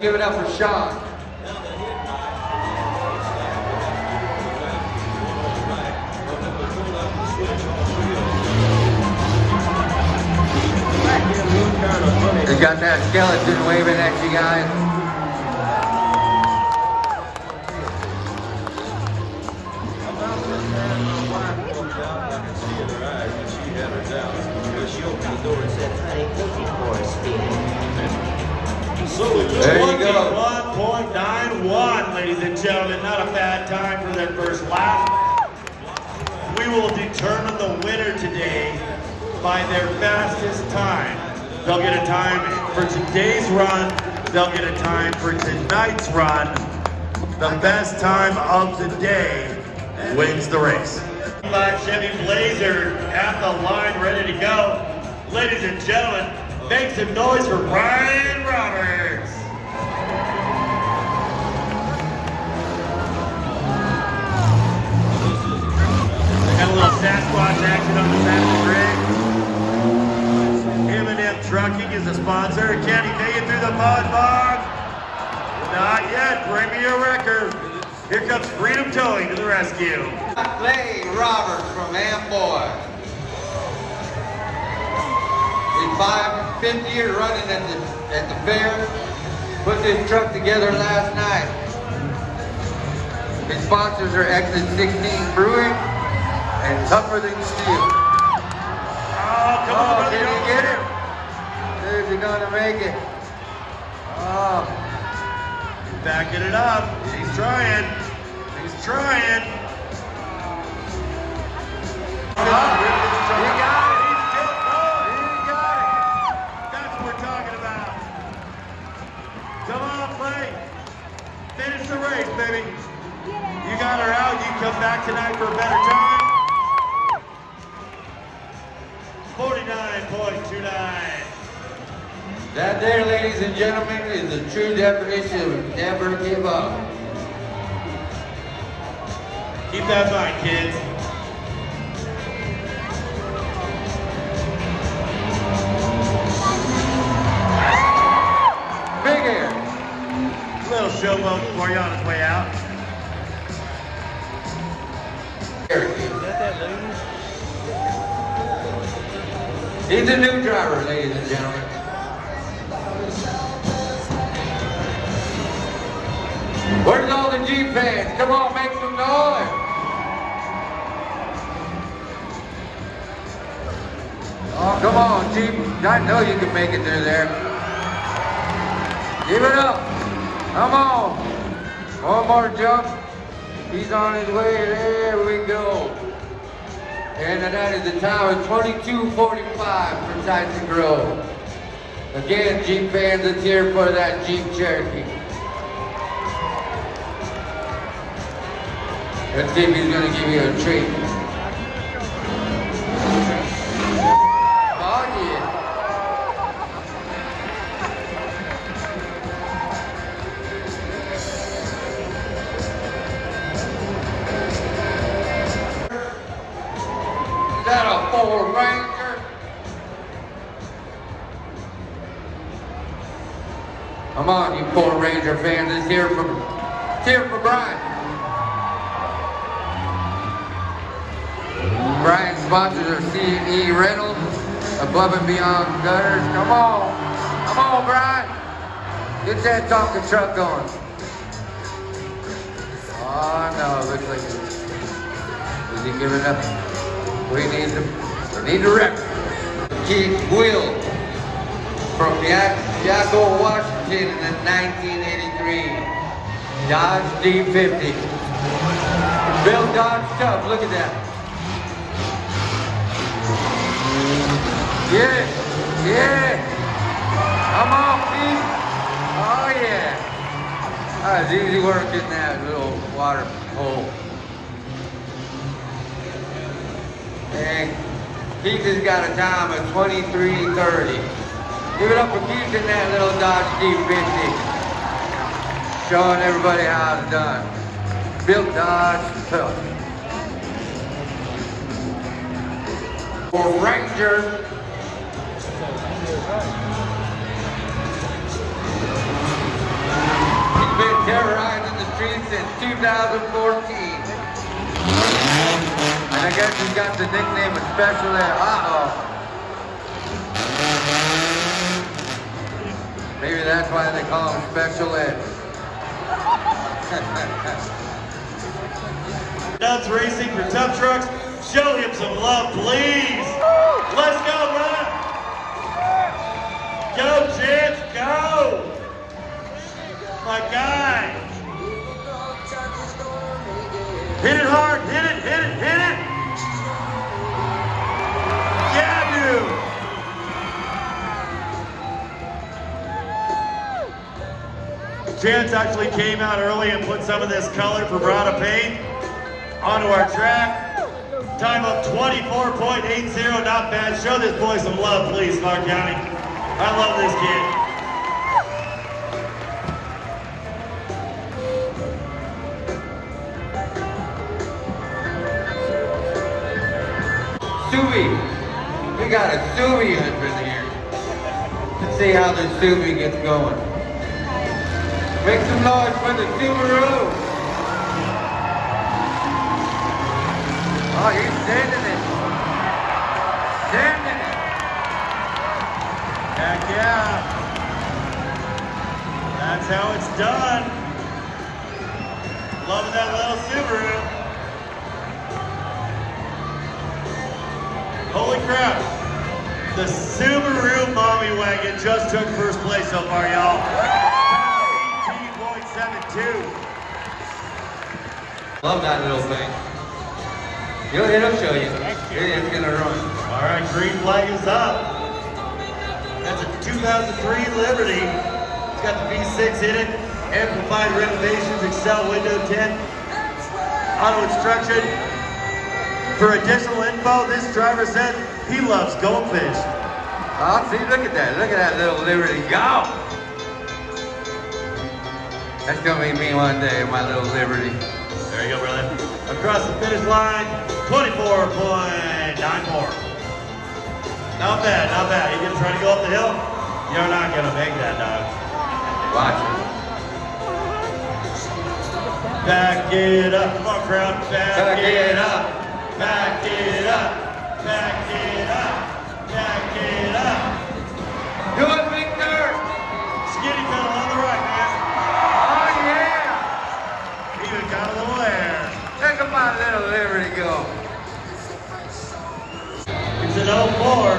Give it up for Sean. They got that skeleton waving at you guys. She opened the door and said, "Honey, cookie for us, Steve." So there you go. 21.91, ladies and gentlemen. Not a bad time for their first lap. We will determine the winner today by their fastest time. They'll get a time for today's run. They'll get a time for tonight's run. The best time of the day wins the race. Black Chevy Blazer at the line, ready to go. Ladies and gentlemen, make some noise for Brian Roberts. Got a little Sasquatch action on the back of the rig. M&M Trucking is the sponsor. Can he make it through the mud bog? Not yet. Bring me your record. Here comes Freedom Towing to the rescue. Clay Roberts from Amboy. He's 5 years running at the fair. Put this truck together last night. His sponsors are Exit 16 Brewing and Tougher Than Steel. Oh, come on, can he get him? Is he gonna make it? Oh. Backing it up. He's trying. He's trying. He got it. He's still going. He got it. That's what we're talking about. Come on, Clay. Finish the race, baby. You got her out. You come back tonight for a better time. 49.29. That there, ladies and gentlemen, is the true definition of never give up. Keep that in mind, kids. Big air. Little showboat for you on his way out. He's a new driver, ladies and gentlemen. Where's all the Jeep fans? Come on, make some noise. Oh, come on, Jeep. I know you can make it through there. Give it up. Come on. One more jump. He's on his way. There we go. And that is the time of 22:45 for Tyson Grove. Again, Jeep fans, let's hear for that Jeep Cherokee. Let's see if he's going to give you a treat. Oh, yeah. Is that a Ford Ranger? Come on, you Ford Ranger fans. Let's hear for Brian. Brian's sponsors are C&E Reynolds, Above and Beyond Gutters. Come on, Brian. Get that Tonka truck going. Oh no, looks like is he giving up? We need the record. Keith Will from Yakko, Washington in the 1983 Dodge D50. Bill Dodge Tuff, look at that. Yeah. Come on, Pete. Oh, yeah. That was easy work in that little water hole. And Keith has got a time of 23:30. Give it up for Keith in that little Dodge D50. Showing everybody how it's done. Bill Dodge Tuff. For Ranger. terrorizing the streets since 2014. And I guess he's got the nickname of Special Ed. Uh-oh. Maybe that's why they call him Special Ed. Nuts Racing for Tuff Trucks. Show him some love, please. Let's go, brother. Go, Chance, go. My guy. Hit it hard, hit it, hit it, hit it. Yeah, dude. Chance actually came out early and put some of this color for Brada paint onto our track. Time of 24.80, not bad. Show this boy some love, please, Clark County. I love this kid. Subi. We got a Subi husband here. Let's see how this Subi gets going. Make some noise for the Subaru. Oh, he's sending it. Sending it. Heck yeah. That's how it's done. Loving that little Subaru. Holy crap. The Subaru Mommy Wagon just took first place so far, y'all. 18.72. Love that little thing. It'll show you. It's gonna run. All right, green flag is up. That's a 2003 Liberty. It's got the V6 in it, amplified renovations, Excel window tint, auto instruction. For additional info, this driver said he loves goldfish. Oh, see, look at that. Look at that little Liberty go. That's gonna be me one day, my little Liberty. There you go, brother. Across the finish line, 24.94. Not bad, not bad. You gonna try to go up the hill? You're not gonna make that, dog. Watch it. Back it up, come on, crowd. Back it up. Back it up. Back it up. Back it up. Do it, Victor. Skinny pedal on the right, man. Oh, yeah. Even got a little air. Look at my little Liberty go. It's an 04.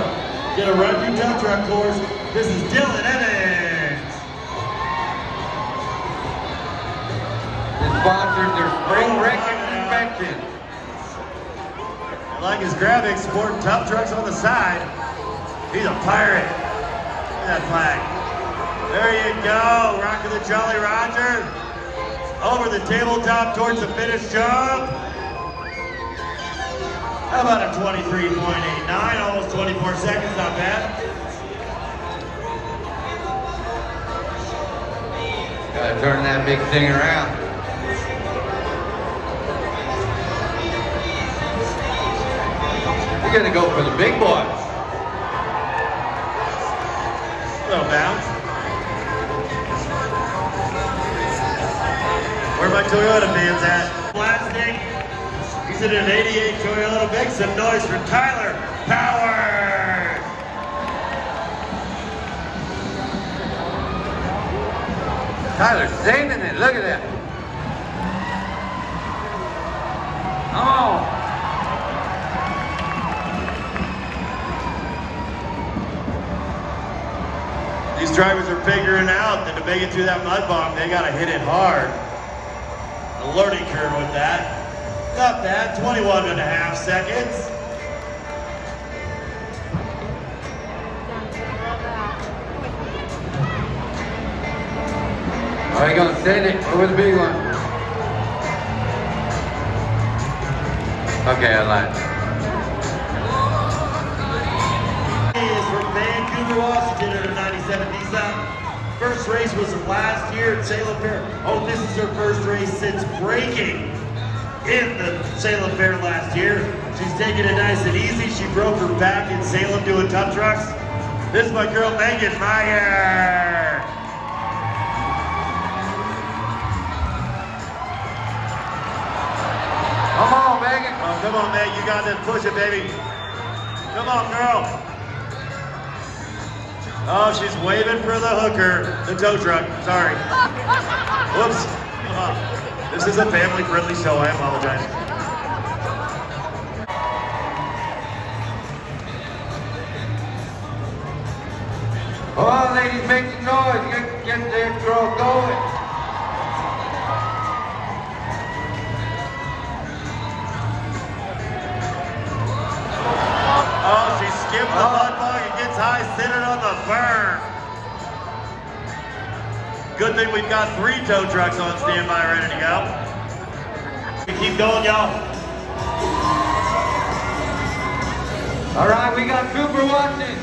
Get a run through Tuff Truck course. This is Dylan Evans. The sponsors are Spring Wrecking Convention. I like his graphics, sporting Tuff Trucks on the side. He's a pirate. Look at that flag. There you go. Rocking the Jolly Roger. Over the tabletop towards the finish jump. How about a 23.89, almost 24 seconds, not bad. Gotta turn that big thing around. You're gonna go for the big boy. Little bounce. Where my Toyota fans at? Plastic. He's in an 88 Toyota. Make some noise for Tyler Power. Tyler's sailing it. Look at that. Oh. These drivers are figuring out that to make it through that mud bomb, they gotta hit it hard. A learning curve with that. Not bad, 21.5 seconds. Are you gonna send it over the big one? Okay, I lied. Is from Vancouver, Washington, at a 97 Nissan. First race was last year at Salem Fair. Oh, this is her first race since breaking in the Salem Fair last year. She's taking it nice and easy. She broke her back in Salem doing Tuff Trucks. This is my girl, Megan Meyer. Come on, man, you got this. Push it, baby. Come on, girl. Oh, she's waving for the hooker, the tow truck. Sorry. Whoops. This is a family-friendly show. I apologize. Come on, ladies, make some noise. Get this girl going. Oh, she skipped the mud bog and gets high, sitting on the berm. Good thing we've got 3 tow trucks on standby, ready to go. Keep going, y'all. All right, we got Cooper watching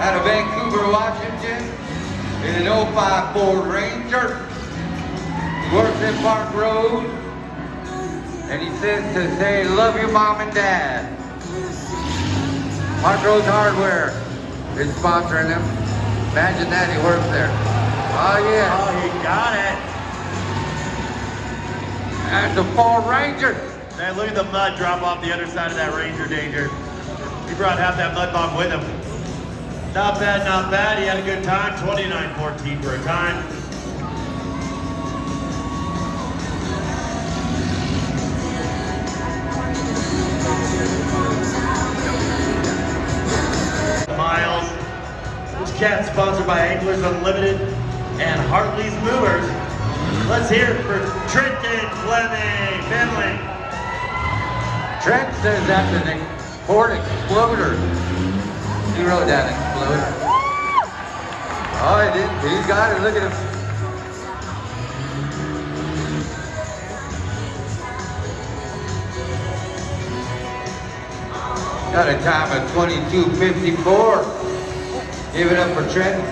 out of Vancouver, Washington, in an 05 Ford Ranger. He works in Park Road, and he says to say, love your mom and dad. Park Road Hardware is sponsoring him. Imagine that, he works there. Oh yeah. Oh, he got it. That's a Ford Ranger. Man, look at the mud drop off the other side of that Ranger Danger. He brought half that mud bomb with him. Not bad, not bad. He had a good time. 29:14 for a time. Miles. This cat's sponsored by Anglers Unlimited and Hartley's Movers. Let's hear it for Trenton Fleming family. Trent says that's an Ford Exploder. He wrote that Exploder. Oh, he did. He got it. Look at him. Got a time of 22:54. Give it up for Trent.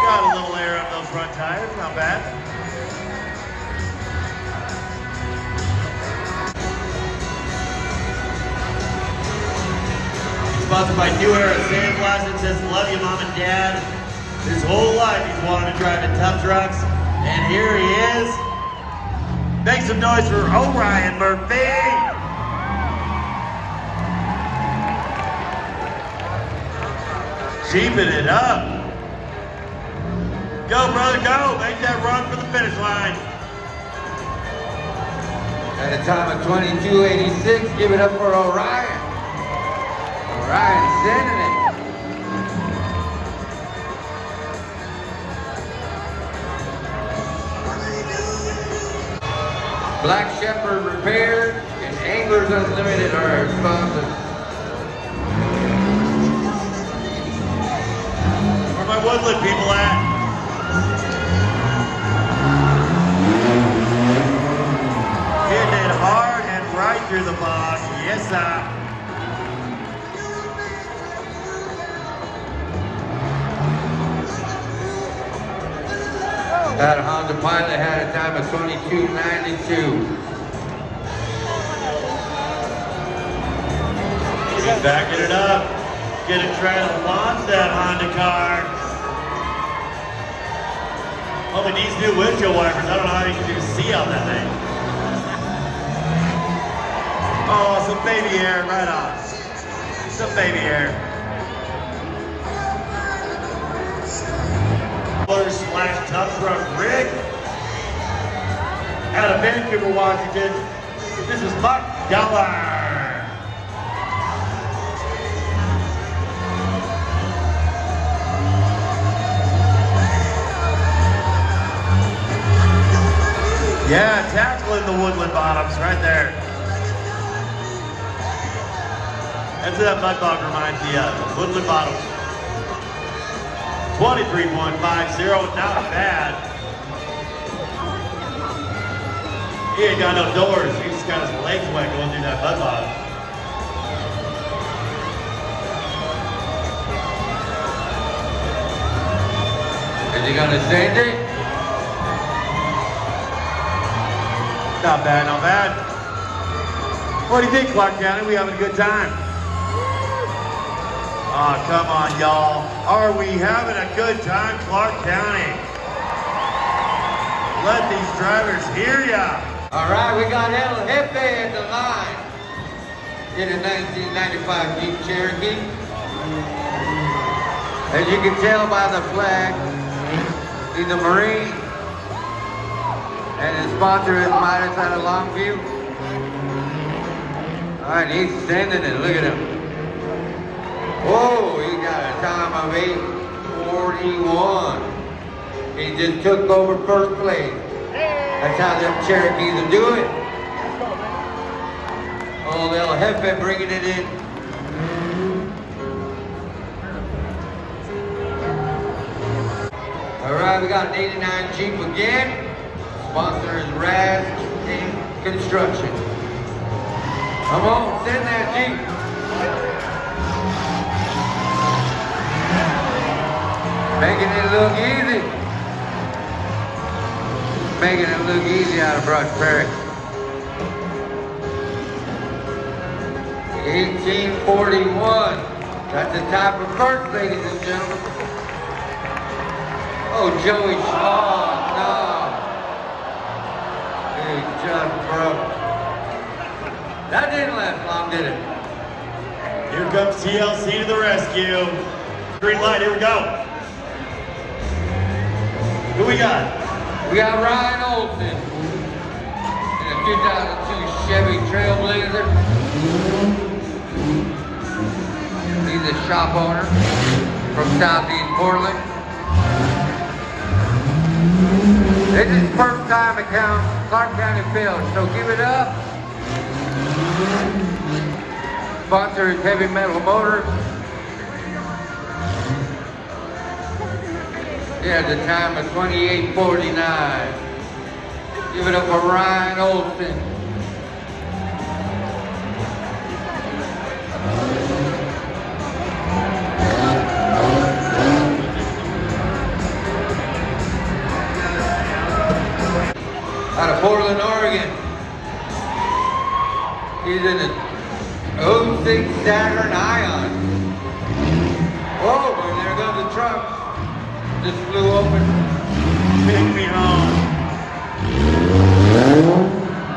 Got a little air on those front tires, not bad. Sponsored by New Era Sandblast. It says, love you, mom and dad. His whole life he's wanted to drive in tough trucks. And here he is. Make some noise for Orion Murphy. Jeeping it up. Go, brother, go. Make that run for the finish line. At a time of 22:86, give it up for Orion. Orion sending it. Black Shepherd Repair and Anglers Unlimited are our sponsors. Where my Woodland people at? Hitting it hard and right through the box. Yes, sir. That Honda Pilot had a time of 22:92. He's backing it up. Gonna try to launch that Honda car. Oh, it needs new windshield wipers. I don't know how you can do C on that thing. Oh, some baby air right on. Some baby air. Slash tough truck rig out of Vancouver, Washington. This is Mark Dollar. Yeah, tackling the Woodland bottoms right there. That's what that mud bog reminds me of. Woodland bottoms. 23.50, not bad. He ain't got no doors. He just got his legs wet going through that mud bog. Is he gonna send it? Not bad, not bad. What do you think, Clark County? We having a good time. Oh, come on, y'all. Are we having a good time, Clark County? Let these drivers hear ya. All right, we got El Jefe at the line in a 1995 Jeep Cherokee. As you can tell by the flag, he's a Marine, and his sponsor is Midas out of Longview. All right, he's sending it. Look at him. Whoa, he got a time of 8:41. He just took over first place. That's how them Cherokees will do it. Oh, El Jefe bringing it in. All right, we got an 89 Jeep again. Sponsor is Raz Construction. Come on, send that Jeep. Making it look easy. Making it look easy out of Brush Prairie. 1841. That's the top of first, ladies and gentlemen. Oh, Joey Shaw, no. He just broke. That didn't last long, did it? Here comes TLC to the rescue. Green light, here we go. Who we got? We got Ryan Olson in a 2002 Chevy Trailblazer. He's a shop owner from Southeast Portland. This is his first time at Clark County Field, so give it up. Sponsor is Heavy Metal Motors. Yeah, the time of 28:49. Give it up for Ryan Olson. Out of Portland, Oregon. He's in a 06 Saturn Ion. Whoa, and there goes the truck. Just flew open. Take me home.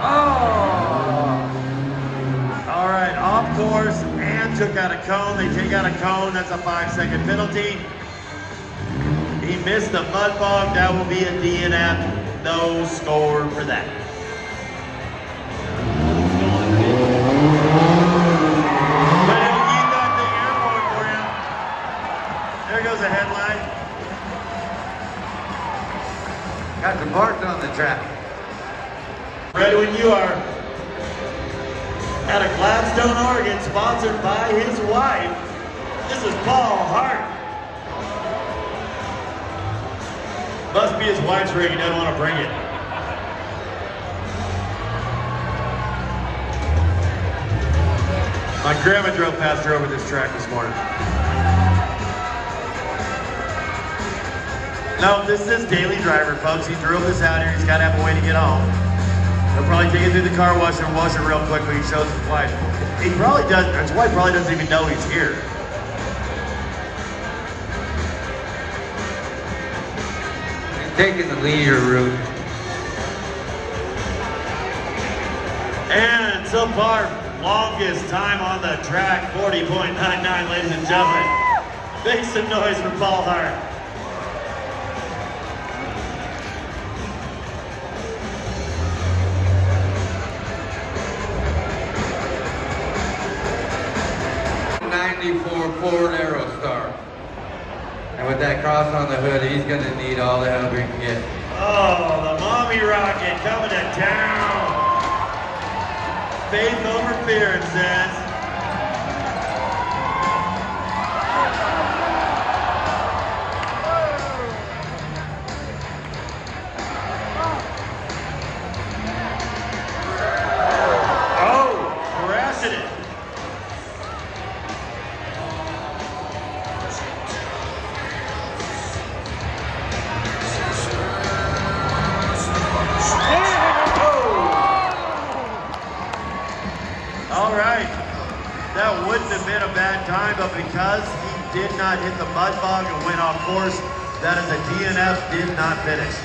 Oh! All right, off course and took out a cone. They take out a cone, that's a 5-second penalty. He missed the mud bog, that will be a DNF. No score for that. But it'll keep that thing airborne for you. There goes a headlight. Got the parts on the track. Ready when you are. Out of Gladstone, Oregon, sponsored by his wife. This is Paul Hart. Must be his wife's rig, he doesn't want to bring it. My grandma drove past her over this track this morning. No, this is daily driver, folks. He drove this out here. He's got to have a way to get home. He'll probably take it through the car wash and wash it real quick when he shows his wife. He probably does. His wife probably doesn't even know he's here. Taking the leader route. And so far, longest time on the track, 40.99, ladies and gentlemen. Make some noise for Paul Hart. '94 Ford Aerostar. And with that cross on the hood, he's going to need all the help he can get. Oh, the mommy rocket coming to town. Faith over fear, it says. Oh, crashing it. All right, that wouldn't have been a bad time, but because he did not hit the mud bog and went off course. That is a DNF, did not finish.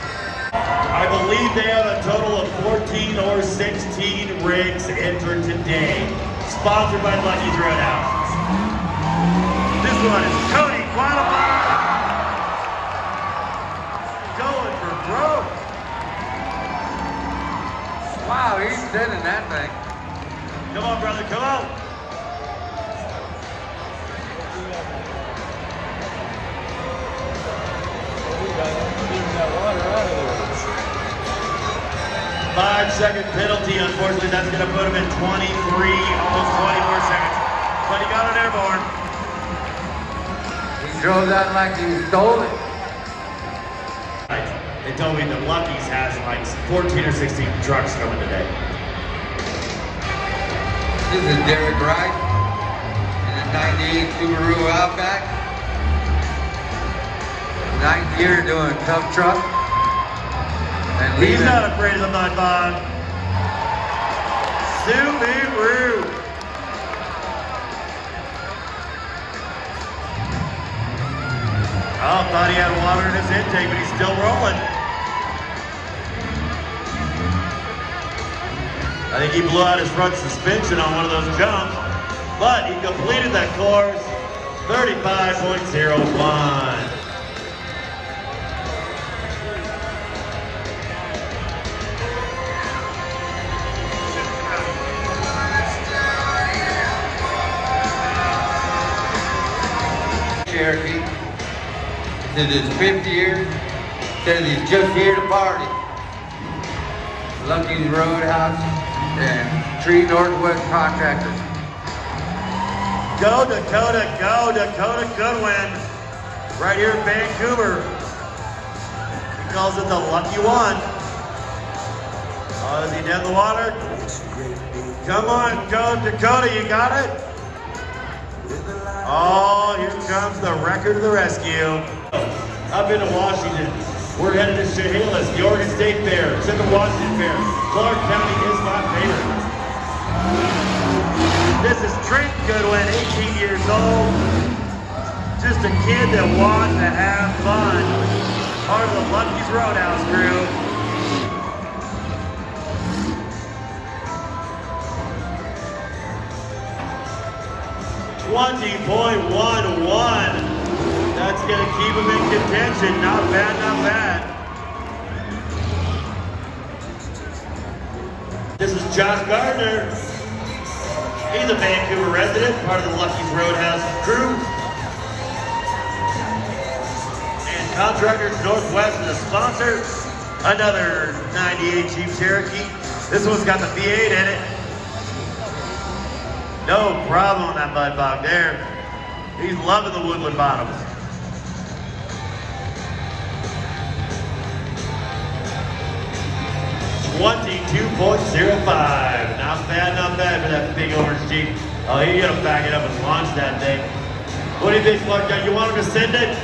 I believe they have a total of 14 or 16 rigs entered today. Sponsored by Lucky's Roadhouse. This one is Cody qualified. Going for broke. Wow, he's sending that thing. Come on, brother, come on. Five-second penalty, unfortunately, that's going to put him in 23, almost 24 seconds. But he got an airborne. He drove that like he stole it. They told me the Lucky's has like 14 or 16 trucks coming today. This is Derek Wright in a 98 Subaru Outback. 9th year doing Tuff truck. And He's not afraid of the mud bog. Subaru. Oh, thought he had water in his intake, but he's still rolling. I think he blew out his front suspension on one of those jumps, but he completed that course, 35.01. Cherokee. This is his 5th year. Says he's just here to party. Lucky's Roadhouse and Tree Northwest Contractors. Go Dakota, go Dakota Goodwin. Right here in Vancouver. He calls it the Lucky One. Oh, is he dead in the water? Come on, go Dakota, you got it? Oh, here comes the record to the rescue. Up into Washington. We're headed to Chehalis, the Oregon State Fair, Central Washington Fair. Clark County is my favorite. This is Trent Goodwin, 18 years old. Just a kid that wants to have fun. Part of the Lucky's Roadhouse crew. 20.11. That's going to keep him in contention. Not bad, not bad. This is Josh Gardner. He's a Vancouver resident, part of the Lucky's Roadhouse crew. And Contractors Northwest is a sponsor. Another 98 Jeep Cherokee. This one's got the V8 in it. No problem on that mud bog there. He's loving the woodland bottoms. .05. Not bad for that big orange Jeep. Oh, you gotta back it up and launch that thing. What do you think, Clark? You want him to send it?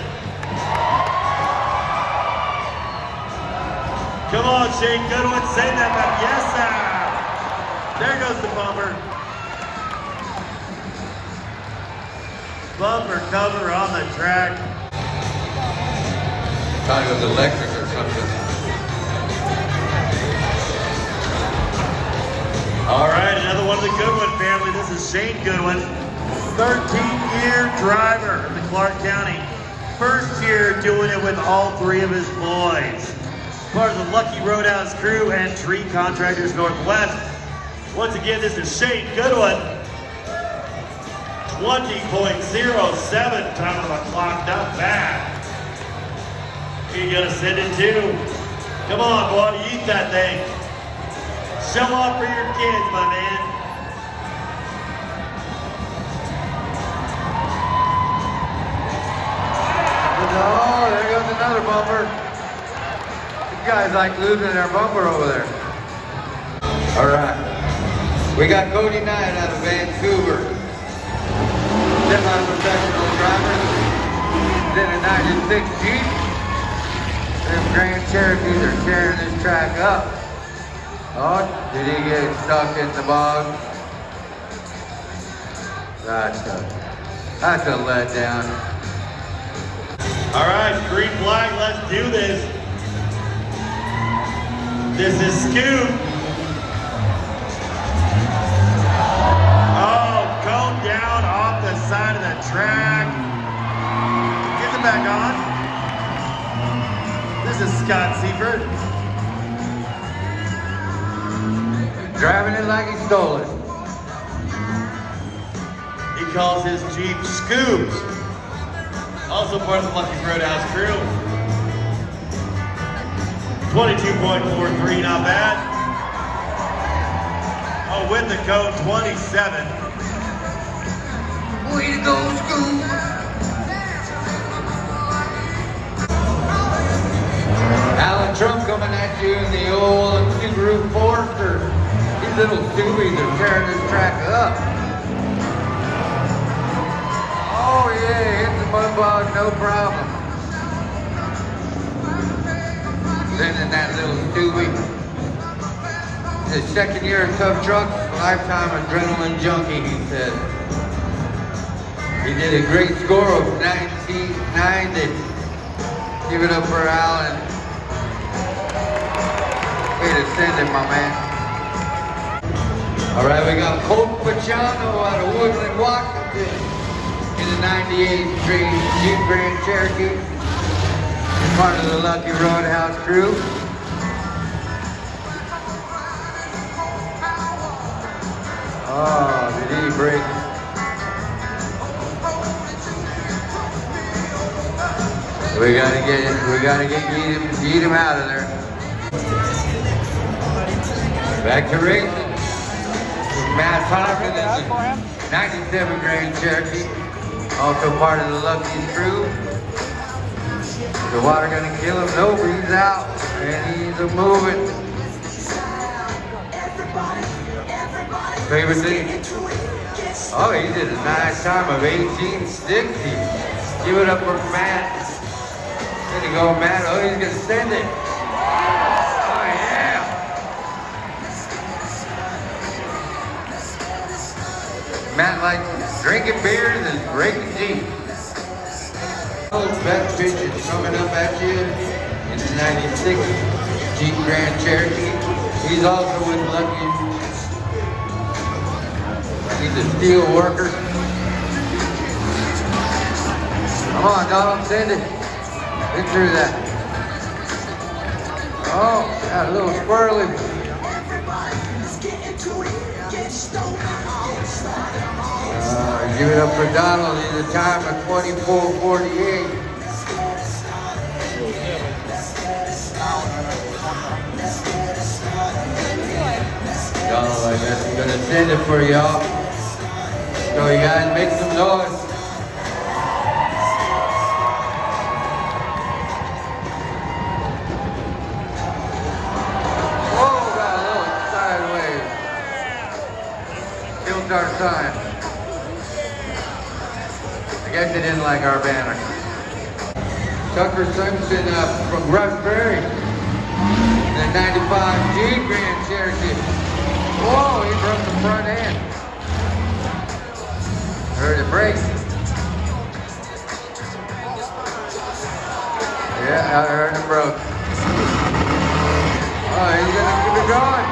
Come on, Shane Goodwin, send that back. Yes, sir. There goes the bumper. Bumper cover on the track. Thought it was electric or something. All right, another one of the Goodwin family. This is Shane Goodwin, 13-year driver in the Clark County. First year doing it with all 3 of his boys. Part of the Lucky Roadhouse crew and Tree Contractors Northwest. Once again, this is Shane Goodwin. 20.07 time on the clock, not bad. You gotta send it too. Come on, boy, eat that thing. Show off for your kids, my man. Oh, there goes another bumper. These guys like losing their bumper over there. All right. We got Cody Knight out of Vancouver. Semi-professional driver. He's in a 96 Jeep. Them Grand Cherokees are tearing this track up. Oh, did he get stuck in the bog? That's a letdown. All right, green flag, let's do this. This is Scoop. Oh, cone down off the side of the track. Gets it back on. This is Scott Seifert. Driving it like he stole it. He calls his Jeep Scoops. Also part of the Lucky's Roadhouse crew. 22.43, not bad. Oh, with the cone, 27. Way to go, Scoop. Alan Trump coming at you in the old Subaru Forester. These little Subies are tearing this track up. Oh yeah, hit the mud bog, no problem. Sending that little Stubie. His second year of Tuff Trucks, lifetime adrenaline junkie, he said. He did a great score of 1990. Give it up for Alan. Way to send it, my man. All right, we got Colt Pachano out of Woodland, Washington, in the 98 Street Jeep Grand Cherokee. He's part of the Lucky Roadhouse crew. Oh, did he break? We gotta get him out of there. Back to racing. Matt Thompson is the 97 Grand Cherokee, also part of the Lucky's crew. Is the water gonna kill him? Nope, he's out, and he's a moving. Favorite thing? Oh, he did a nice time of 1860. Give it up for Matt. There you go, Matt. Oh, he's gonna send it. Oh, yeah. Matt likes drinking beers and breaking Jeeps. Best pitch is coming up at you in the 96 Jeep Grand Cherokee. He's also with Lucky. He's a steel worker. Come on, Donald, send it. Get through that. Oh, got a little squirrely. Give it up for Donald. He's a time of 24:48. Donald, I guess I'm gonna send it for y'all. So you guys make some noise. Whoa, got a little sideways. Killed our sign. I guess they didn't like our banner. Tucker Simpson from Rush Berry. The 95 Jeep Grand Cherokee. Whoa, he broke the front end. Heard it break. Yeah, I heard it broke. Oh, he's gonna keep it going.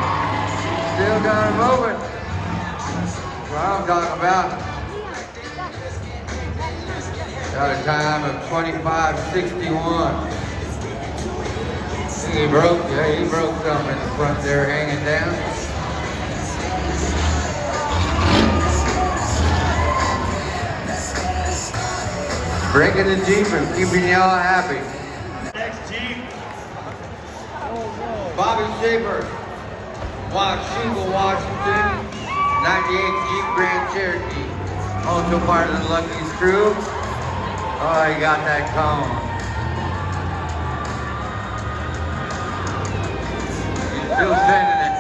Still got it moving. That's what I'm talking about. Got a time of 25:61. He broke, yeah, he broke something in the front there hanging down. Breaking the Jeep and keeping y'all happy. Next Jeep. Bobby Saber, Washington, 98 Jeep Grand Cherokee. Also part of the Lucky's crew. Oh, he got that cone. He's still sending it.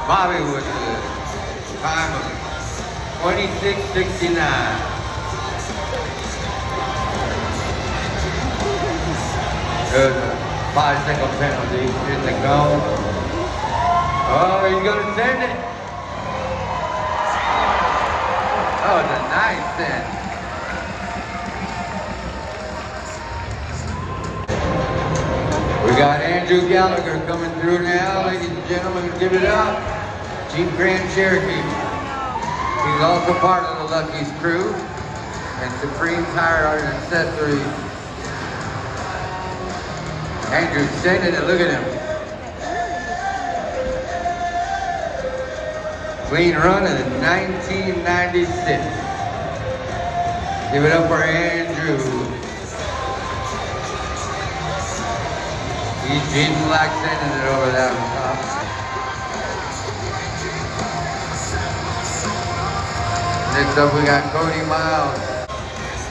Bobby with the time of 26:69. There's a bicycle penalty in the cone. Oh, he's gonna send it. Oh, it's a nice send. We got Andrew Gallagher coming through now, ladies and gentlemen. Give it up. Jeep Grand Cherokee. He's also part of the Lucky's crew and Supreme Tire and Accessories. Andrew's sending it. Look at him. Clean run in 1996. Give it up for Andrew. He's Jeep Black sending it over that top. Next up we got Cody Miles.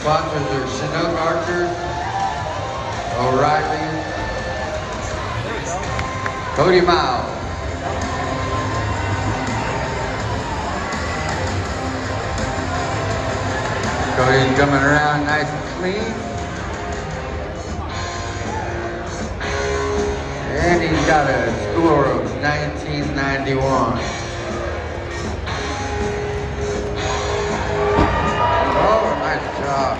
Sponsors are Chinook Archers, O'Reilly, Cody Miles. Cody's coming around nice and clean. And he's got a score of 1991. Oh, nice job.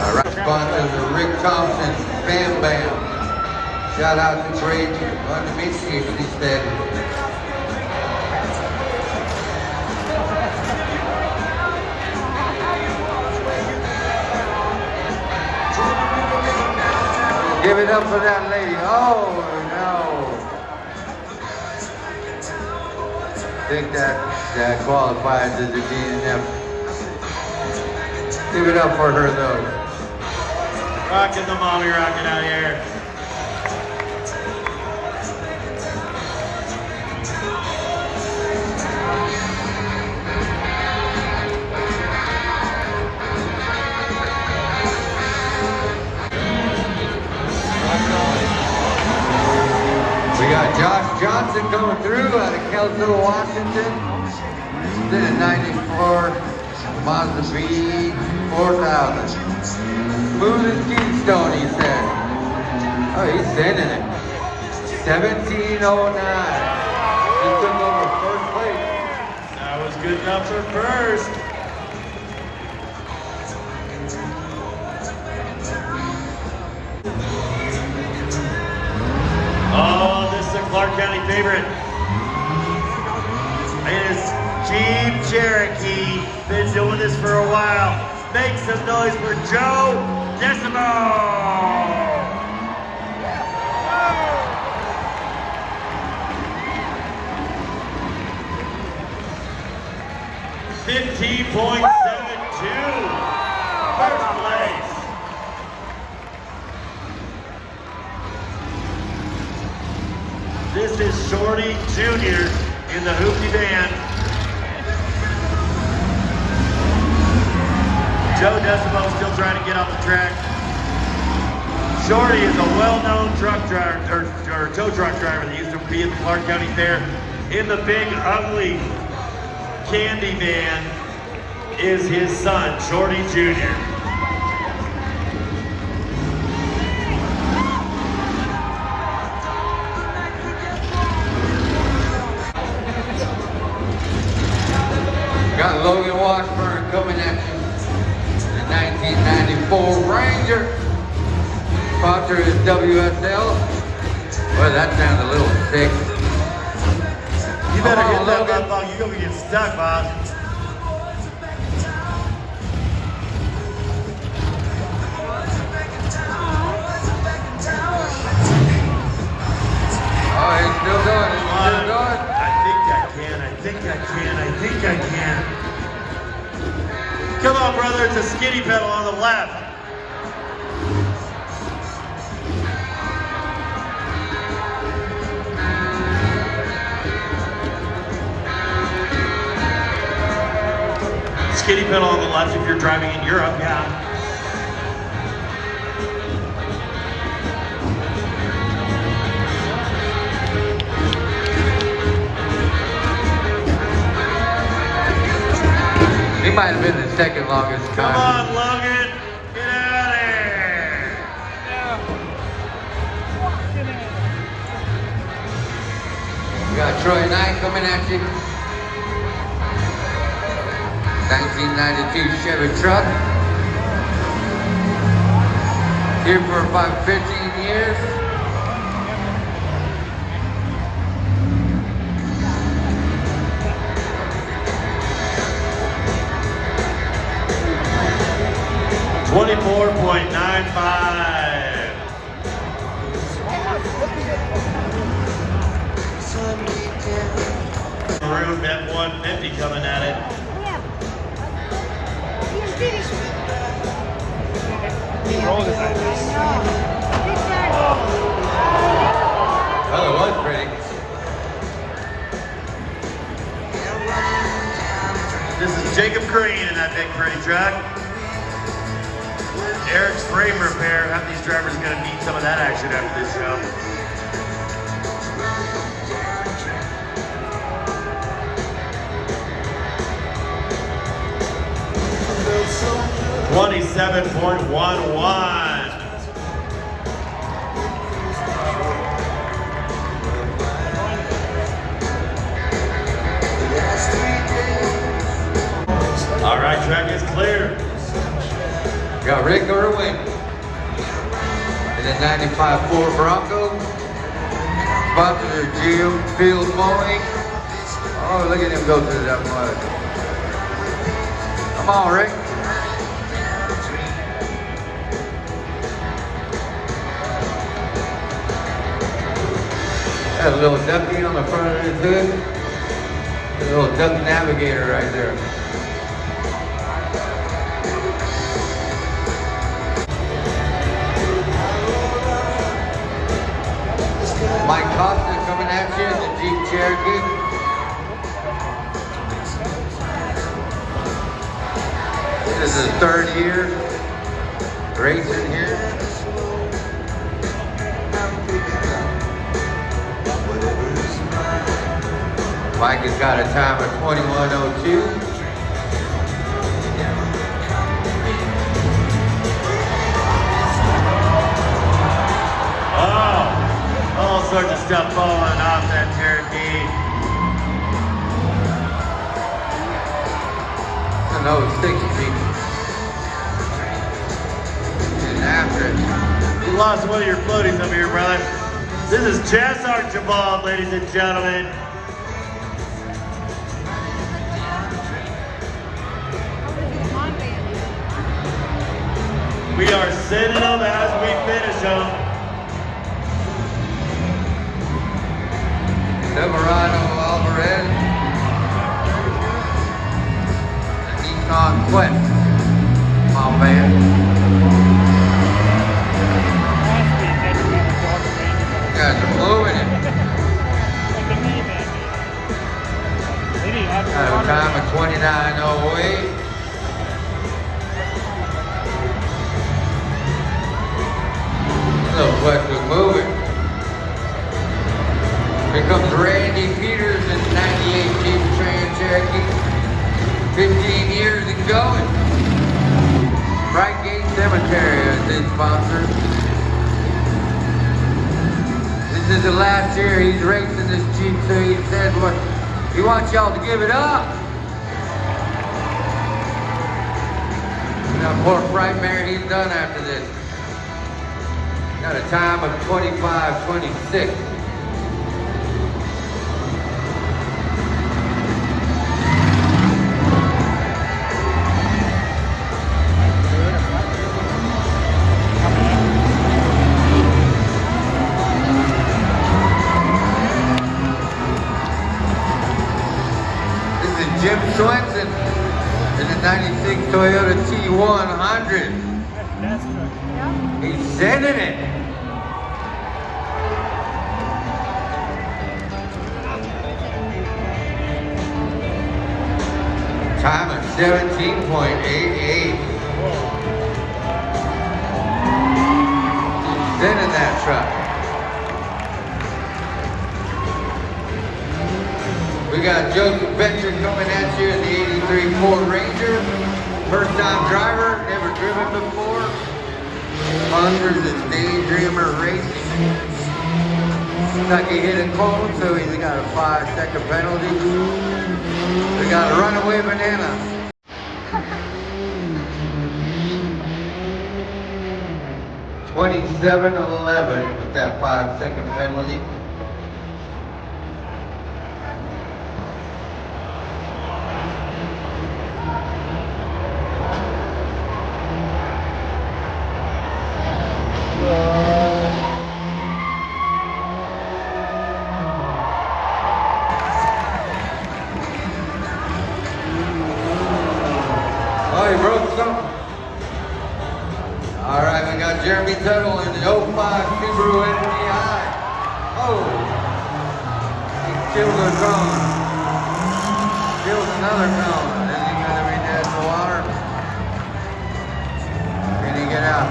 All right, sponsors are Rick Thompson, Bam Bam. Shout out to Craig on the Mitsubishi said. Give it up for that lady. Oh, no. I think that qualifies as a DNF. Give it up for her, though. Rocking the mommy rocket out here. We got Josh Johnson coming through out of Kelsville, Washington. Then a 94 Mazda B 4000. Smooth as Keystone, he said. Oh, he's sending it. 1709. He took over first place. That was good enough for first. Oh, this is a Clark County favorite. It is Jeep Cherokee. Been doing this for a while. Make some noise for Joe Decimo. 15.72. First place. This is Shorty Jr. in the Hoopty Band. Joe Decimo still trying to get off the track. Shorty is a well-known truck driver, or tow truck driver that used to be at the Clark County Fair. In the big, ugly candy van is his son, Shorty Jr. Got Logan Washburn coming at you. The 1994 Ranger. Sponsor is WSL. Boy, that sounds a little sick. You better hit that Logan. button, you're gonna get stuck, boss. Oh, he's still going. He's still going. I think I can. Come on, brother, it's a skinny pedal on the left. Skinny pedal on the left if you're driving in Europe, yeah. He might have been the second longest time. Come on, Logan, get out of here. We got Troy Knight coming at you. 1992 Chevy truck. Here for about 15 years. $24.95. Maroon bet 150 coming at it. Well, it was pretty. This is Jacob Green in that big pretty truck. Eric's frame repair. Half these drivers are gonna need some of that action after this show. $27.11. All right, track is clear. Got Rick Irwin in the 95 Ford Bronco. Sponsor of Ridgefield mowing. Oh, look at him go through that mud. Come on, Rick. Got a little ducky on the front of his hood. A little duck navigator right there. Mike Costa coming at you in the Jeep Cherokee. This is his third year racing here. Mike has got a time of 21:02. All sorts of stuff falling off that Cherokee. I know it's sticky Jeep. Getting after it. You lost one of your floaties over here, brother. This is Chess Archibald, ladies and gentlemen. We are sending them as we finish them. Silverado Alvarez, the Nissan Quest, my man. You guys are moving it. Got a time of 29:08. Little Quest was moving. Here comes Randy Peters in 98 Jeep Grand Cherokee. 15 years and going. Bright Gate Cemetery is his sponsor. This is the last year he's racing this Jeep, so he said what he wants y'all to give it up. Now poor Frightmare, he's done after this. Got a time of 25:26. Jim Swenson in the 96 Toyota T100. He's sending it. Time of 17.88. He's sending that truck. We got Joseph Bencher coming at you in the 83 Ford Ranger. First time driver, never driven before. Sponsors is Daydreamer Racing. Like he hit a cone, so he's got a 5-second penalty. We got a runaway banana. 27-11 with that 5-second penalty. Oh, he broke something. All right, we got Jeremy Tuttle in the 05 Subaru NPI. Oh, he killed a cone. Killed another cone. Is he going to be dead in the water? Can he get out?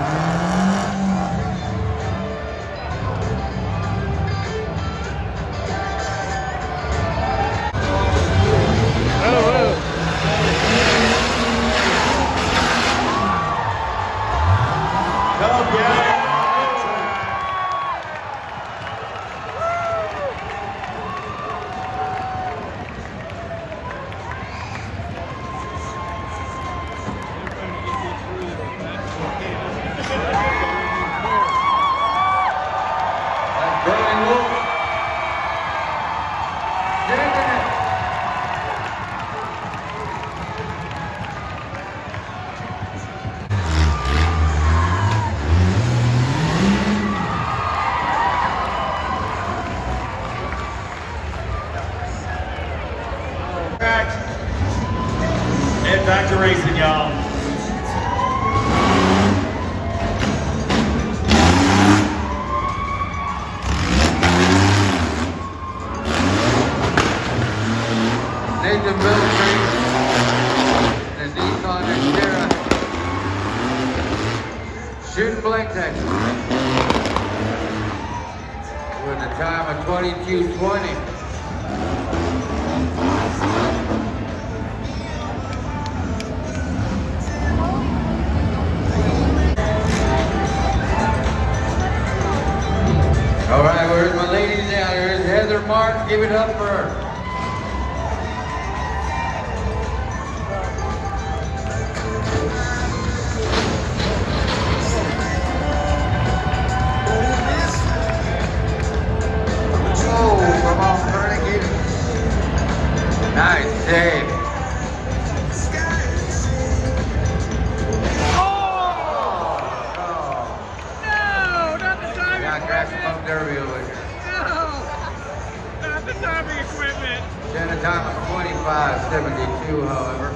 Head back to racing, y'all. Nathan Military, the Nissan Xterra, shooting blank Texas, with a time of 22:20. All right, where's my ladies out? Here's Heather Martin. Give it up for her. Oh, come on, Bernie. Nice save. Derby over here. No! Not the timing equipment. At a time of 25:72, however.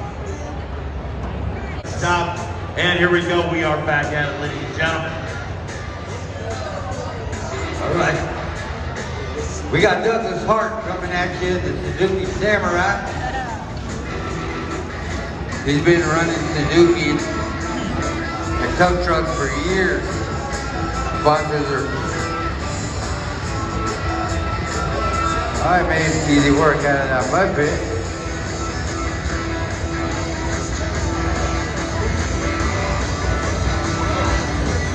Stop. And here we go. We are back at it, ladies and gentlemen. All right. We got Douglas Hart coming at you, the Suzuki Samurai. He's been running Suzuki and tow trucks for years. Sponsors are. I made easy work out of that mud pit.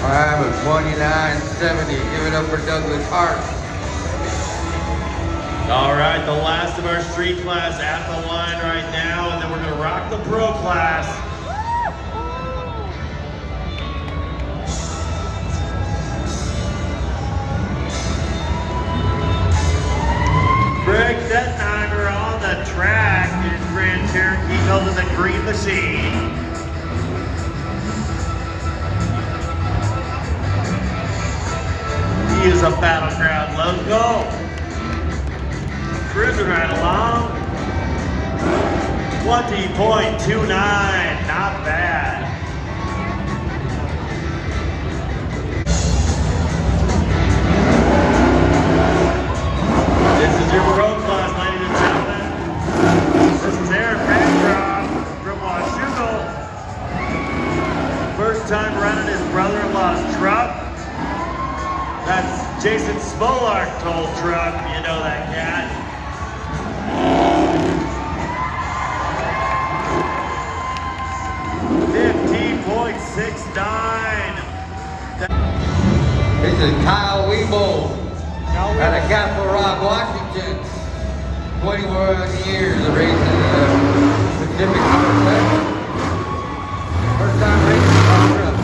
I'm at 29:70. Give it up for Douglas Hart. All right, the last of our street class at the line right now, and then we're going to rock the pro class. Greg Dettenheimer on the track in Grand Cherokee building the Green Machine. He is a Battleground logo. Cruising right along. 20.29, not bad. This is your road class, ladies and gentlemen. This is Aaron Bancroft from Washougal. First time running his brother-in-law's truck. That's Jason Smolark told truck, you know that cat. $15.69. This is Kyle Weeble out of Castle Rock, Washington. 21 years of racing in the Pacific Northwest. First time racing on truck.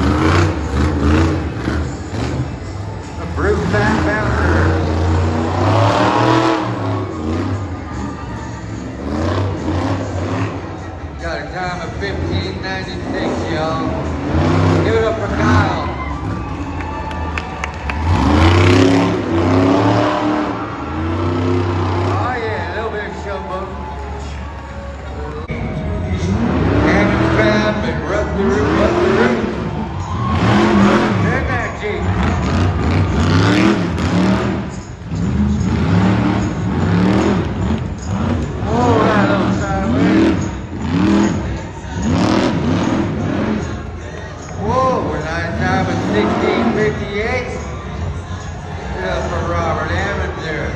16:58. Get up for Robert Evans there.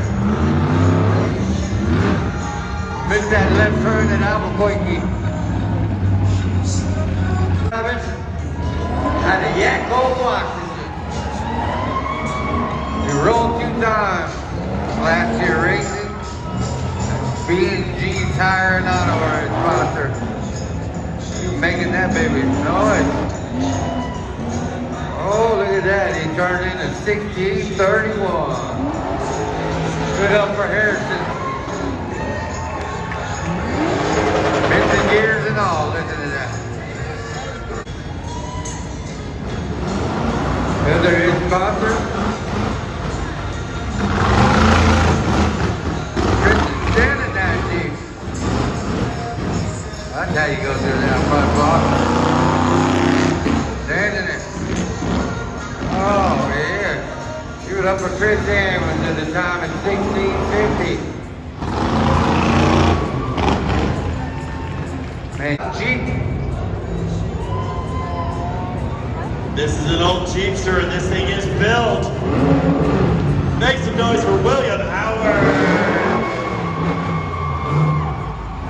Missed that left turn at Albuquerque. Evans out of Yakko, Washington. He rolled 2 times last year racing. B&G Tire and Auto are his sponsor. He's making that baby noise. Oh, look at that. He turned in a 16:31. Good up for Harrison. Missing gears and all. Listen to that. Another his sponsor. Standing that deep. That's how you go through that front block. Standing it. Oh, yeah. Give it up for Chris Evans at the time at 16:50. Man, Jeep. This is an old Jeepster, and this thing is built. Make some noise for William Howard.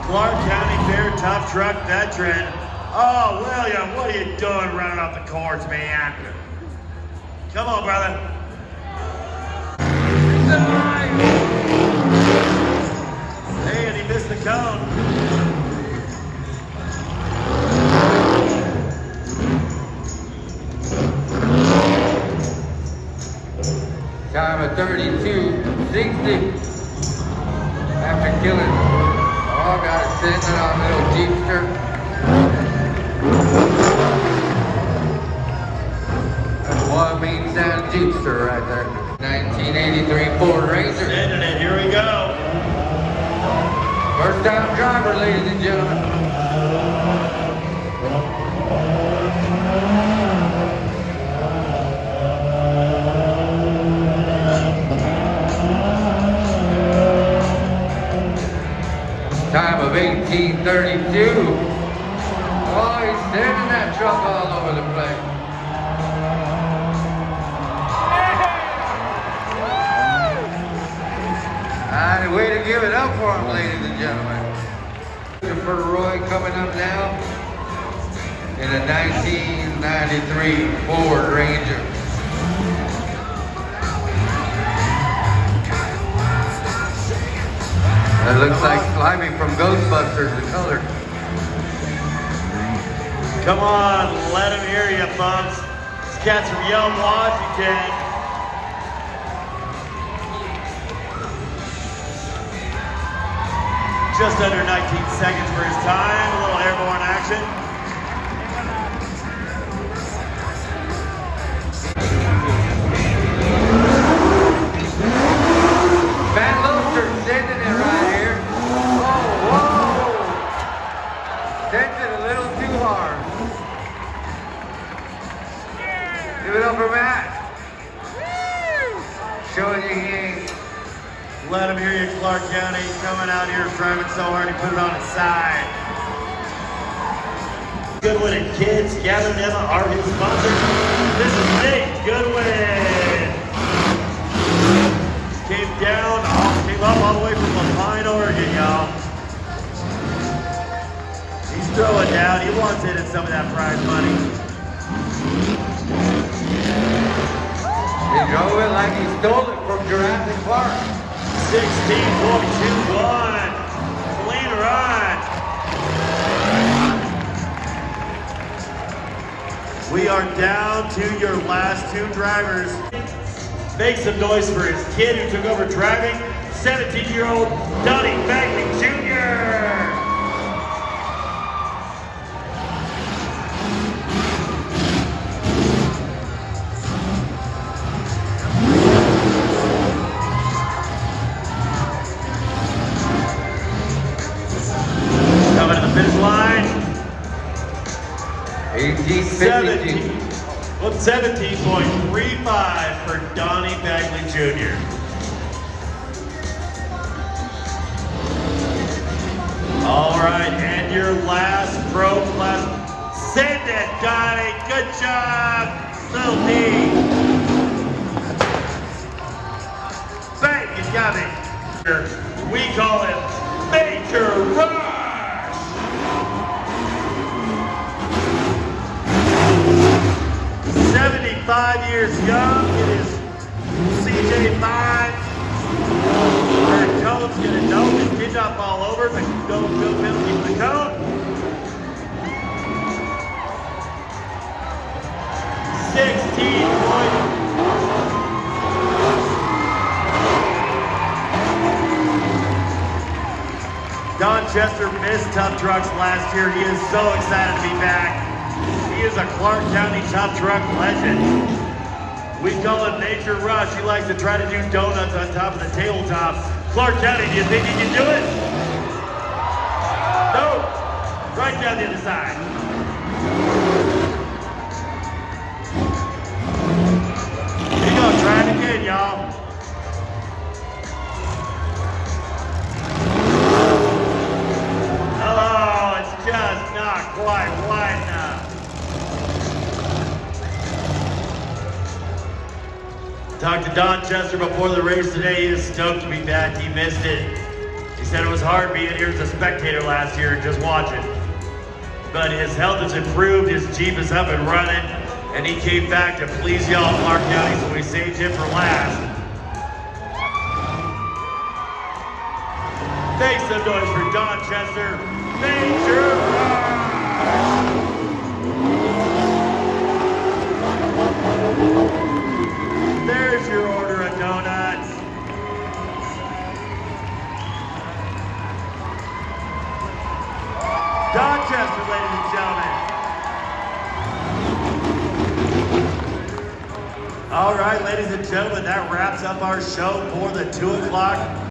Clark County Fair Tough Truck veteran. Oh, William, what are you doing running off the course, man? Come on, brother. Hey, and he missed the cone. Time of 32:60. After killing, oh, got it sitting on a little Jeepster. That's one mean sound Jeepster right there. 1983 Ford Ranger. Sending it, here we go. First time driver, ladies and gentlemen. Time of 18:32. Oh, he's sending that truck all over the place. And a way to give it up for him, ladies and gentlemen. For Roy coming up now in a 1993 Ford Ranger. That looks like Slimy from Ghostbusters, the color. Come on, let him hear you, folks. This cat's from Yelm, Washington. Just under 19 seconds for his time. A little airborne action. Van Loster sending it right here. Oh, whoa! Sends it a little too hard. Give it up for Matt. Showing you he ain't. Let him hear you, Clark County. Coming out here driving so hard he put it on his side. Goodwin and Kids, Gather and Emma are his sponsors. This is Nate Goodwin. Came up all the way from Lapine, Oregon, y'all. He's throwing down. He wants in some of that prize money. He drove it like he stole it from Jurassic Park. 16.21. Clean run. We are down to your last 2 drivers. Make some noise for his kid who took over driving, 17-year-old Donnie Bagley Jr. Coming to the finish line. 18:52. 17.35 for Donnie Bagley Jr. All right, and your last pro class. Send it, Donnie. Good job. Little D. Bang, he's got it. We call him Major Rush. 75 years young. It is CJ5. That cone's gonna know and kid up all over, but no penalty for the cone. 16 points. Don Chester missed Tough Trucks last year. He is so excited to be back. He is a Clark County Tough Truck legend. We call him Major Rush. He likes to try to do donuts on top of the tabletop. Clark County, do you think he can do it? No. Right down the other side. Here you go, try it again, y'all. Oh, it's just not quite wide enough. Talked to Don Chester before the race today. He is stoked to be back. He missed it. He said it was hard being here as a spectator last year and just watching. But his health has improved, his Jeep is up and running, and he came back to please y'all in Clark County, so we saved him for last. Make some noise for Don Chester, Major Rush! There's your order of donuts. Don Chester, ladies and gentlemen. All right, ladies and gentlemen, that wraps up our show for the 2 o'clock